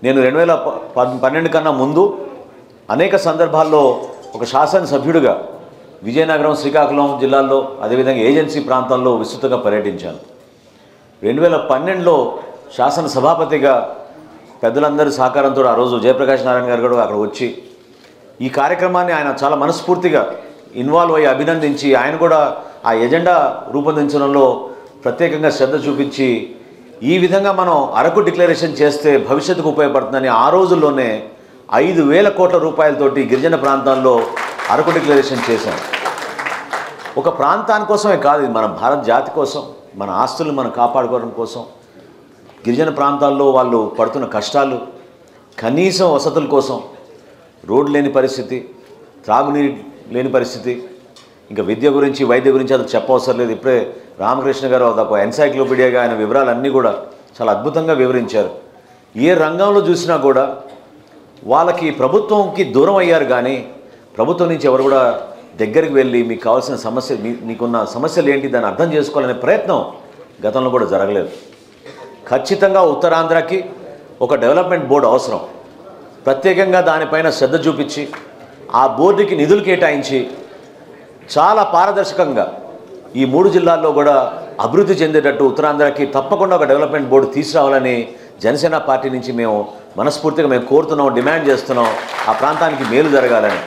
నేను 2012 కన్నా ముందు అనేక సందర్భాల్లో ఒక శాసనసభ్యుడిగా విజయనగరం, శ్రీకాకుళం జిల్లాల్లో అదేవిధంగా ఏజెన్సీ ప్రాంతాల్లో విస్తృతంగా పర్యటించాను. 2012లో శాసన సభాపతిగా పెద్దలందరి సహకారంతో ఆ రోజు జయప్రకాష్ నారాయణ గారు కూడా అక్కడ వచ్చి ఈ కార్యక్రమాన్ని ఆయన చాలా మనస్ఫూర్తిగా ఇన్వాల్వ్ అయ్యి అభినందించి ఆయన కూడా ఆ ఎజెండా రూపొందించడంలో ప్రత్యేకంగా శ్రద్ధ చూపించి ఈ విధంగా మనం అరకు డిక్లరేషన్ చేస్తే భవిష్యత్తుకు ఉపయోగపడుతుందని ఆ రోజుల్లోనే 5,000 కోట్ల రూపాయలతోటి గిరిజన ప్రాంతాల్లో అరకు డిక్లరేషన్ చేశాం. ఒక ప్రాంతాని కోసమే కాదు, ఇది మన భారత జాతి కోసం, మన ఆస్తులను మనం కాపాడుకోవడం కోసం, గిరిజన ప్రాంతాల్లో వాళ్ళు పడుతున్న కష్టాలు, కనీసం వసతుల కోసం, రోడ్డు లేని పరిస్థితి, త్రాగునీరు లేని పరిస్థితి, ఇంకా విద్య గురించి, వైద్య గురించి అది చెప్పవసరం లేదు. ఇప్పుడే రామకృష్ణ గారు ఒక ఎన్సైక్లోపీడియాగా ఆయన వివరాలన్నీ కూడా చాలా అద్భుతంగా వివరించారు. ఏ రంగంలో చూసినా కూడా వాళ్ళకి ప్రభుత్వంకి దూరం అయ్యారు, కానీ ప్రభుత్వం నుంచి ఎవరు కూడా దగ్గరికి వెళ్ళి మీకు కావాల్సిన సమస్య, మీకున్న సమస్యలు ఏంటి దాన్ని అర్థం చేసుకోవాలనే ప్రయత్నం గతంలో కూడా జరగలేదు. ఖచ్చితంగా ఉత్తరాంధ్రకి ఒక డెవలప్మెంట్ బోర్డు అవసరం. ప్రత్యేకంగా దానిపైన శ్రద్ధ చూపించి ఆ బోర్డుకి నిధులు కేటాయించి చాలా పారదర్శకంగా ఈ 3 జిల్లాల్లో కూడా అభివృద్ధి చెందేటట్టు ఉత్తరాంధ్రకి తప్పకుండా ఒక డెవలప్మెంట్ బోర్డు తీసుకురావాలని జనసేన పార్టీ నుంచి మేము మనస్ఫూర్తిగా కోరుతున్నాం, డిమాండ్ చేస్తున్నాం. ఆ ప్రాంతానికి మేలు జరగాలని.